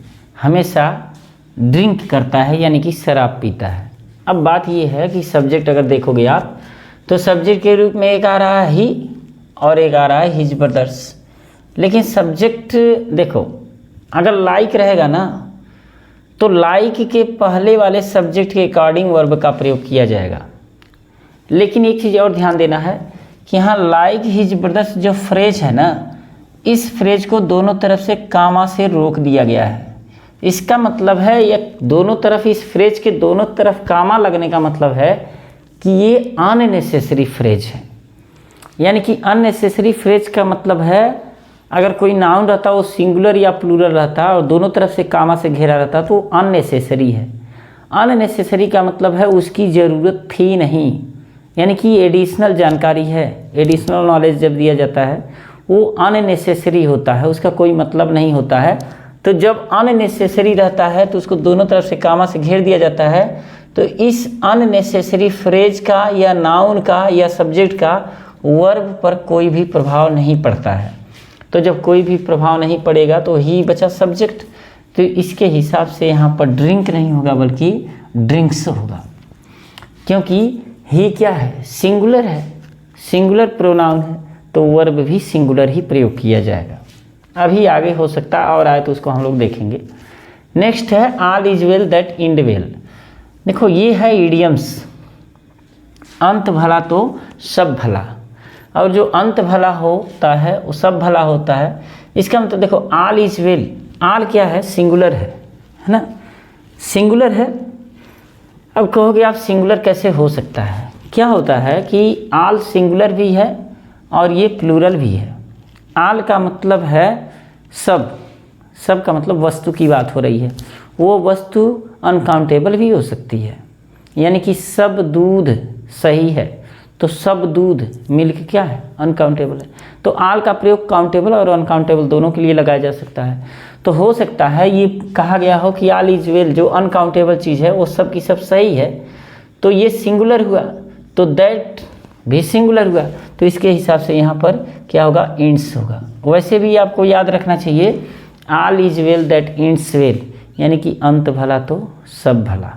हमेशा ड्रिंक करता है, यानी कि शराब पीता है। अब बात ये है कि सब्जेक्ट अगर देखोगे आप तो सब्जेक्ट के रूप में एक आ रहा है ही और एक आ रहा है हिज ब्रदर्स। लेकिन सब्जेक्ट देखो अगर लाइक रहेगा ना तो लाइक के पहले वाले सब्जेक्ट के अकॉर्डिंग वर्ब का प्रयोग किया जाएगा। लेकिन एक चीज़ और ध्यान देना है कि यहाँ लाइक हिज ब्रदर्स जो फ्रेज है ना, इस फ्रेज को दोनों तरफ से कामा से रोक दिया गया है। इसका मतलब है ये दोनों तरफ, इस फ्रेज के दोनों तरफ कामा लगने का मतलब है कि ये अननेसेसरी फ्रेज है। यानी कि अननेसेसरी फ्रेज का मतलब है अगर कोई नाउन रहता वो सिंगुलर या प्लूरल रहता और दोनों तरफ से कामा से घेरा रहता तो अननेसेसरी है। अननेसेसरी का मतलब है उसकी ज़रूरत थी नहीं, यानी कि एडिशनल जानकारी है, एडिशनल नॉलेज जब दिया जाता है वो अननेसेसरी होता है, उसका कोई मतलब नहीं होता है। तो जब अननेसेसरी रहता है तो उसको दोनों तरफ से कामा से घेर दिया जाता है, तो इस अननेसेसरी फ्रेज का या नाउन का या सब्जेक्ट का वर्ब पर कोई भी प्रभाव नहीं पड़ता है। तो जब कोई भी प्रभाव नहीं पड़ेगा तो ही बचा सब्जेक्ट, तो इसके हिसाब से यहाँ पर ड्रिंक नहीं होगा बल्कि ड्रिंक्स होगा, क्योंकि ही क्या है, सिंगुलर है, सिंगुलर प्रोनाउन है, तो वर्ब भी सिंगुलर ही प्रयोग किया जाएगा। अभी आगे हो सकता है और आए तो उसको हम लोग देखेंगे। नेक्स्ट है all is well that and well. देखो ये है इडियम्स, अंत भला तो सब भला, और जो अंत भला होता है वो सब भला होता है। इसका मतलब देखो ऑल इज वेल, ऑल क्या है, सिंगुलर है ना, सिंगुलर है। अब कहोगे आप सिंगुलर कैसे हो सकता है, क्या होता है कि ऑल सिंगुलर भी है और ये प्लूरल भी है। ऑल का मतलब है सब, सब का मतलब वस्तु की बात हो रही है, वो वस्तु अनकाउंटेबल भी हो सकती है, यानी कि सब दूध सही है तो सब दूध, मिल्क क्या है, अनकाउंटेबल है। तो ऑल का प्रयोग काउंटेबल और अनकाउंटेबल दोनों के लिए लगाया जा सकता है। तो हो सकता है ये कहा गया हो कि ऑल इज वेल, जो अनकाउंटेबल चीज़ है वो सब की सब सही है, तो ये सिंगुलर हुआ, तो दैट भी सिंगुलर हुआ, तो इसके हिसाब से यहाँ पर क्या होगा, इंड्स होगा। वैसे भी आपको याद रखना चाहिए all is well that ends well, यानी कि अंत भला तो सब भला।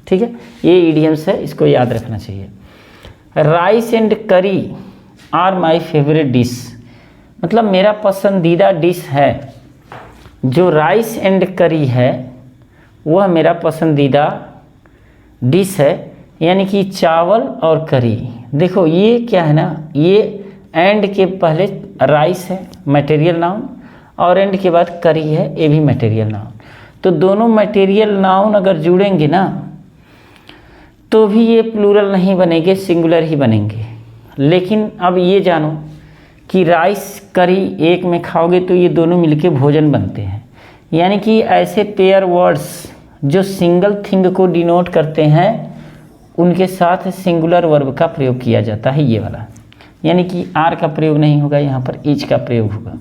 ठीक है, ये इडियम्स है, इसको याद रखना चाहिए। राइस एंड करी आर माई फेवरेट डिश, मतलब मेरा पसंदीदा डिश है। जो राइस एंड करी है वह मेरा पसंदीदा डिश है, यानी कि चावल और करी। देखो ये क्या है ना, ये एंड के पहले राइस है मटेरियल नाउन और एंड के बाद करी है, ये भी मटेरियल नाउन। तो दोनों मटेरियल नाउन अगर जुड़ेंगे ना तो भी ये प्लूरल नहीं बनेंगे, सिंगुलर ही बनेंगे। लेकिन अब ये जानो कि राइस करी एक में खाओगे तो ये दोनों मिलके भोजन बनते हैं, यानी कि ऐसे पेयर वर्ड्स जो सिंगल थिंग को डिनोट करते हैं उनके साथ सिंगुलर वर्ब का प्रयोग किया जाता है, ये वाला। यानी कि आर का प्रयोग नहीं होगा, यहाँ पर इज का प्रयोग होगा।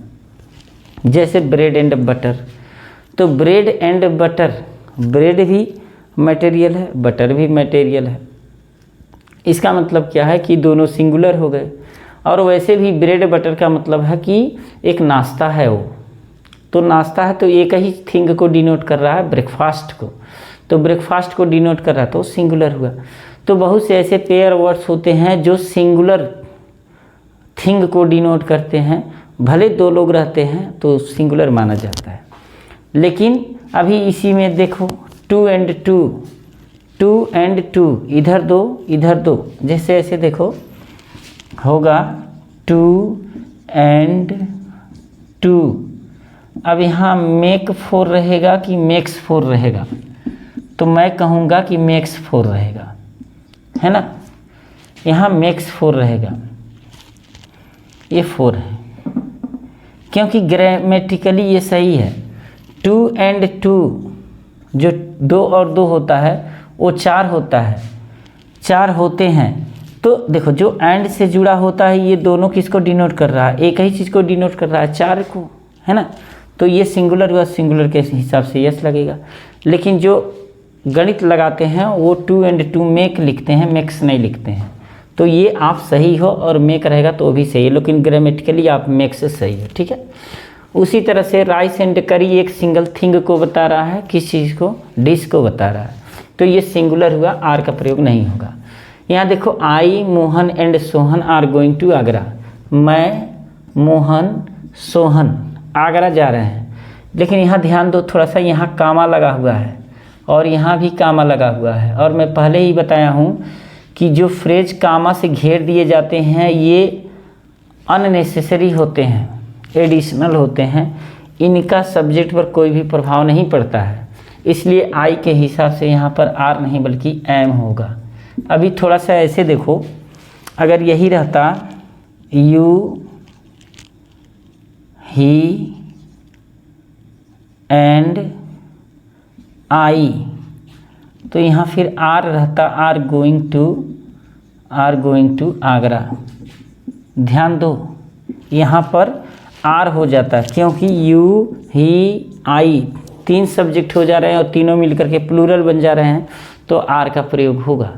जैसे ब्रेड एंड बटर, तो ब्रेड एंड बटर, ब्रेड भी मटेरियल है, बटर भी मटेरियल है। इसका मतलब क्या है कि दोनों सिंगुलर हो गए। और वैसे भी ब्रेड बटर का मतलब है कि एक नाश्ता है वो, तो नाश्ता है तो एक ही थिंग को डिनोट कर रहा है, ब्रेकफास्ट को, तो ब्रेकफास्ट को डिनोट कर रहा है तो सिंगुलर हुआ। तो बहुत से ऐसे पेयर वर्ड्स होते हैं जो सिंगुलर थिंग को डिनोट करते हैं, भले दो लोग रहते हैं तो सिंगुलर माना जाता है। लेकिन अभी इसी में देखो two and two, two and two, इधर दो इधर दो, जैसे ऐसे देखो होगा टू एंड टू। अब यहाँ मेक फोर रहेगा कि मेक्स फोर रहेगा, तो मैं कहूँगा कि मेक्स फोर रहेगा, है ना। यहाँ मेक्स फोर रहेगा, ये फोर है क्योंकि ग्रामेटिकली ये सही है। टू एंड टू, जो दो और दो होता है वो चार होता है, चार होते हैं। तो देखो जो एंड से जुड़ा होता है ये दोनों किसको डिनोट कर रहा है, एक ही चीज़ को डिनोट कर रहा है, चार को, है ना। तो ये सिंगुलर हुआ, सिंगुलर के हिसाब से यस लगेगा। लेकिन जो गणित लगाते हैं वो टू एंड टू मेक लिखते हैं, मेक्स नहीं लिखते हैं। तो ये आप सही हो और मेक रहेगा तो भी सही है, लेकिन ग्रामेटिकली आप मेक्स सही हो, ठीक है। उसी तरह से राइस एंड करी एक सिंगल थिंग को बता रहा है, किस चीज़ को, डिश को बता रहा है। तो ये सिंगुलर हुआ, आर का प्रयोग नहीं होगा। यहाँ देखो I Mohan and Sohan are going to Agra, मैं मोहन सोहन आगरा जा रहे हैं। लेकिन यहाँ ध्यान दो थोड़ा सा, यहाँ कामा लगा हुआ है और यहाँ भी कामा लगा हुआ है। और मैं पहले ही बताया हूँ कि जो फ्रेज कामा से घेर दिए जाते हैं ये अननेसेसरी होते हैं, एडिशनल होते हैं, इनका सब्जेक्ट पर कोई भी प्रभाव नहीं पड़ता है, इसलिए आई के हिसाब से यहाँ पर आर नहीं बल्कि एम होगा। अभी थोड़ा सा ऐसे देखो, अगर यही रहता यू ही एंड आई, तो यहाँ फिर आर रहता आर गोइंग टू आगरा। ध्यान दो यहाँ पर आर हो जाता है क्योंकि यू ही आई तीन सब्जेक्ट हो जा रहे हैं और तीनों मिलकर के प्लूरल बन जा रहे हैं, तो आर का प्रयोग होगा।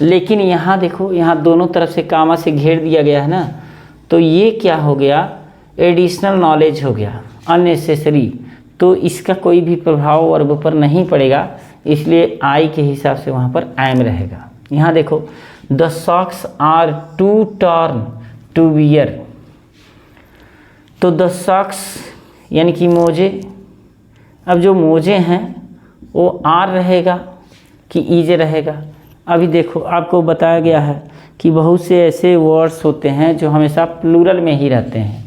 लेकिन यहाँ देखो, यहाँ दोनों तरफ से कामा से घेर दिया गया है ना, तो ये क्या हो गया, एडिशनल नॉलेज हो गया, अननेसेसरी, तो इसका कोई भी प्रभाव वर्ब पर नहीं पड़ेगा, इसलिए आई के हिसाब से वहाँ पर एम रहेगा। यहाँ देखो the socks are to turn to wear, तो द सॉक्स यानी कि मोजे, अब जो मोजे हैं वो आर रहेगा कि इज रहेगा। अभी देखो आपको बताया गया है कि बहुत से ऐसे वर्ड्स होते हैं जो हमेशा प्लूरल में ही रहते हैं,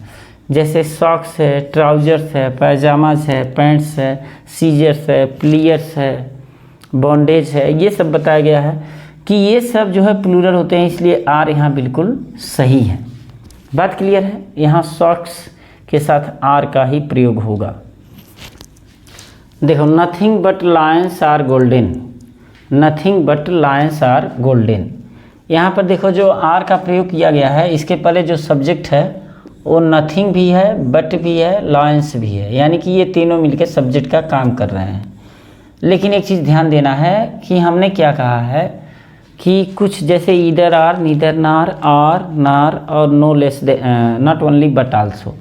जैसे सॉक्स है, ट्राउजर्स है, पैजामाज है, पैंट्स है, सीजर्स है, प्लियर्स है, बॉन्डेज है, ये सब बताया गया है कि ये सब जो है प्लूरल होते हैं, इसलिए आर यहाँ बिल्कुल सही है। बात क्लियर है, यहाँ सॉक्स के साथ आर का ही प्रयोग होगा। देखो nothing but lions are golden, nothing but lions are golden, यहाँ पर देखो जो आर का प्रयोग किया गया है, इसके पहले जो सब्जेक्ट है वो नथिंग भी है, बट भी है, लायंस भी है, यानी कि ये तीनों मिलकर सब्जेक्ट का काम कर रहे हैं। लेकिन एक चीज़ ध्यान देना है कि हमने क्या कहा है कि कुछ जैसे either or, neither nor, or nor और no less not only but also,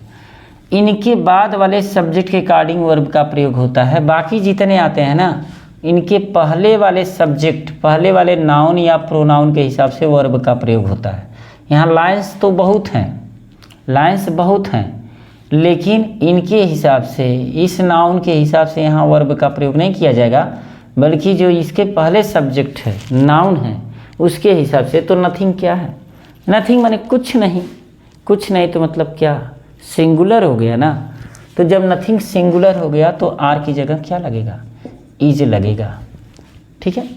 इनके बाद वाले सब्जेक्ट के अकॉर्डिंग वर्ब का प्रयोग होता है। बाकी जितने आते हैं ना, इनके पहले वाले सब्जेक्ट, पहले वाले नाउन या प्रोनाउन के हिसाब से वर्ब का प्रयोग होता है। यहाँ लाइन्स तो बहुत हैं, लाइन्स बहुत हैं, लेकिन इनके हिसाब से, इस नाउन के हिसाब से यहाँ वर्ब का प्रयोग नहीं किया जाएगा, बल्कि जो इसके पहले सब्जेक्ट है, नाउन है, उसके हिसाब से। तो नथिंग क्या है, नथिंग माने कुछ नहीं, कुछ नहीं तो मतलब क्या, सिंगुलर हो गया ना। तो जब नथिंग सिंगुलर हो गया तो आर की जगह क्या लगेगा, इज लगेगा। ठीक है,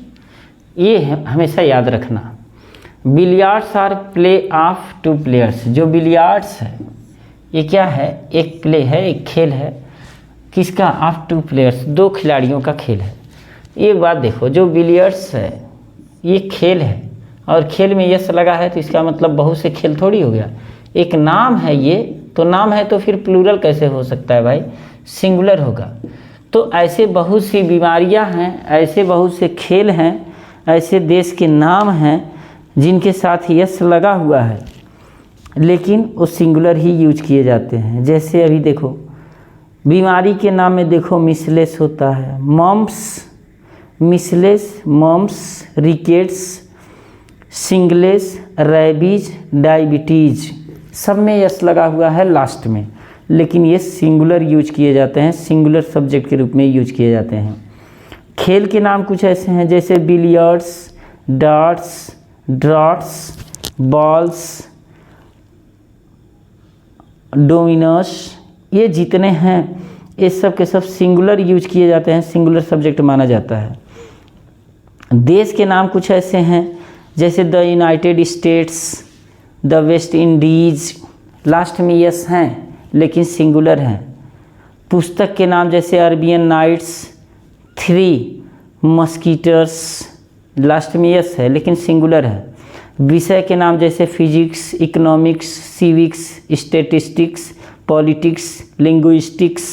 ये हमेशा याद रखना। Billiards are play of two players, जो बिलियार्ड्स है ये क्या है, एक प्ले है, एक खेल है, किसका, ऑफ टू प्लेयर्स, दो खिलाड़ियों का खेल है। एक बात देखो, जो बिलियर्ड्स है ये खेल है और खेल में यस लगा है तो इसका मतलब बहुत से खेल थोड़ी हो गया, एक नाम है ये, तो नाम है तो फिर प्लूरल कैसे हो सकता है भाई, सिंगुलर होगा। तो ऐसे बहुत सी बीमारियां हैं, ऐसे बहुत से खेल हैं, ऐसे देश के नाम हैं जिनके साथ यस लगा हुआ है, लेकिन वो सिंगुलर ही यूज किए जाते हैं। जैसे अभी देखो बीमारी के नाम में देखो मिसलेस होता है, mumps, measles, mumps, rickets, shingles, rabies, diabetes, सब में यस लगा हुआ है लास्ट में, लेकिन ये सिंगुलर यूज किए जाते हैं, सिंगुलर सब्जेक्ट के रूप में यूज किए जाते हैं। खेल के नाम कुछ ऐसे हैं जैसे billiards, darts, droughts, balls, Domino's, ये जितने हैं ये सब के सब सिंगुलर यूज किए जाते हैं, सिंगुलर सब्जेक्ट माना जाता है। देश के नाम कुछ ऐसे हैं जैसे the United states, the West Indies, last में यस हैं लेकिन सिंगुलर हैं। पुस्तक के नाम जैसे अरबियन नाइट्स, थ्री मस्कीटर्स, लास्ट में यस है लेकिन सिंगुलर है। विषय के नाम जैसे physics, economics, civics, statistics, politics, linguistics,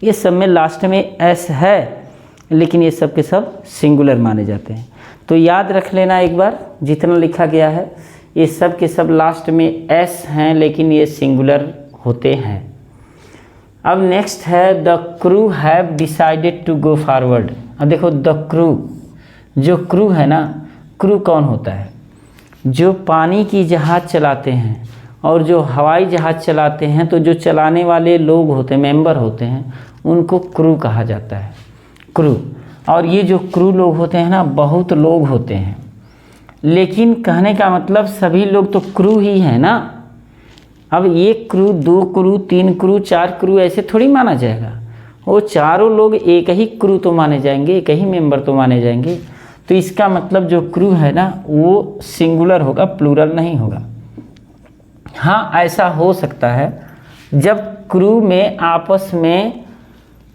ये सब में लास्ट में एस है लेकिन ये सब के सब सिंगुलर माने जाते हैं। तो याद रख लेना एक बार, जितना लिखा गया है ये सब के सब लास्ट में एस हैं लेकिन ये सिंगुलर होते हैं। अब नेक्स्ट है the crew have decided to go forward. अब देखो द क्रू, जो क्रू है ना, क्रू कौन होता है? जो पानी की जहाज़ चलाते हैं और जो हवाई जहाज़ चलाते हैं, तो जो चलाने वाले लोग होते हैं, मेंबर होते हैं, उनको क्रू कहा जाता है, क्रू। और ये जो क्रू लोग होते हैं ना, बहुत लोग होते हैं, लेकिन कहने का मतलब सभी लोग तो क्रू ही हैं ना। अब 1 क्रू, 2 क्रू, 3 क्रू, 4 क्रू ऐसे थोड़ी माना जाएगा। वो चारों लोग एक ही क्रू तो माने जाएंगे, एक ही मेंबर तो माने जाएंगे। तो इसका मतलब जो क्रू है ना, वो सिंगुलर होगा, प्लूरल नहीं होगा। हाँ, ऐसा हो सकता है जब क्रू में आपस में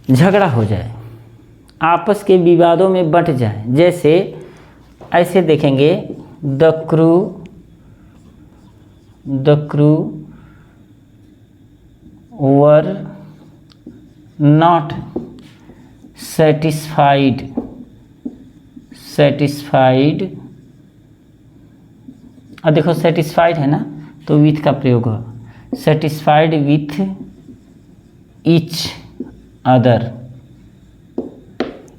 झगड़ा हो जाए, आपस के विवादों में बंट जाए। जैसे ऐसे देखेंगे, the crew were not satisfied अब देखो सेटिस्फाइड है ना, तो विथ का प्रयोग हो, सेटिस्फाइड विथ ईच अदर।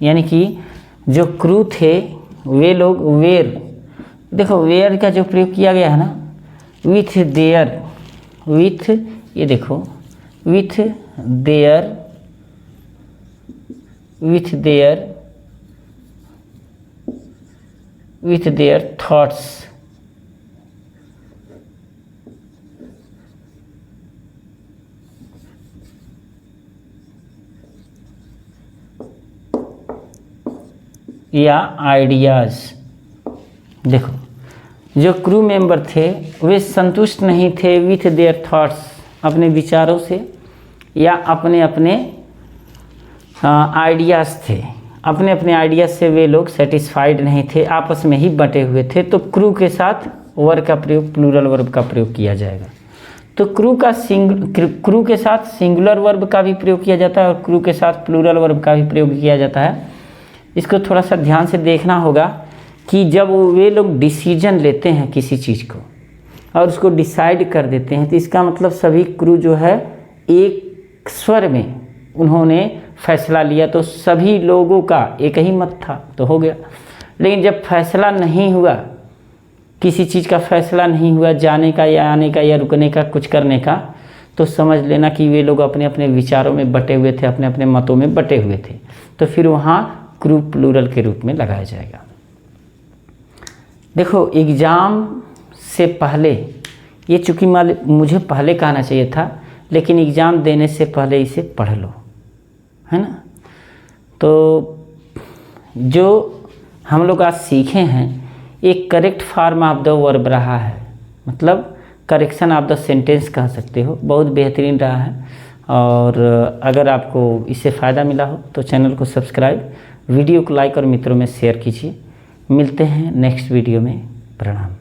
यानी कि जो क्रू थे वे लोग वेयर, देखो वेयर का जो प्रयोग किया गया है ना, विथ देयर, विथ, ये देखो विथ देयर थॉट्स, या आइडियाज़। देखो जो क्रू मेंबर थे वे संतुष्ट नहीं थे विथ देयर थॉट्स, अपने विचारों से, या अपने अपने आइडियाज़ थे, अपने अपने आइडियाज़ से वे लोग सेटिस्फाइड नहीं थे, आपस में ही बटे हुए थे। तो क्रू के साथ वर्ब का प्रयोग, प्लूरल वर्ब का प्रयोग किया जाएगा। तो क्रू के साथ सिंगुलर वर्ब का भी प्रयोग किया जाता है और क्रू के साथ प्लूरल वर्ब का भी प्रयोग किया जाता है। इसको थोड़ा सा ध्यान से देखना होगा कि जब वे लोग डिसीजन लेते हैं किसी चीज़ को और उसको डिसाइड कर देते हैं, तो इसका मतलब सभी क्रू जो है एक स्वर में उन्होंने फैसला लिया, तो सभी लोगों का एक ही मत था तो हो गया। लेकिन जब फैसला नहीं हुआ, किसी चीज़ का फैसला नहीं हुआ, जाने का या आने का या रुकने का, कुछ करने का, तो समझ लेना कि वे लोग अपने अपने विचारों में बटे हुए थे, अपने अपने मतों में बटे हुए थे। तो फिर वहाँ क्रू प्लूरल के रूप में लगाया जाएगा। देखो एग्ज़ाम से पहले, ये चूँकि मुझे पहले कहना चाहिए था, लेकिन एग्ज़ाम देने से पहले इसे पढ़ लो, है ना। तो जो हम लोग आज सीखे हैं, एक correct form of the verb रहा है, मतलब करेक्शन ऑफ द सेंटेंस कह सकते हो, बहुत बेहतरीन रहा है। और अगर आपको इससे फ़ायदा मिला हो तो चैनल को सब्सक्राइब, वीडियो को लाइक और मित्रों में शेयर कीजिए। मिलते हैं नेक्स्ट वीडियो में। प्रणाम।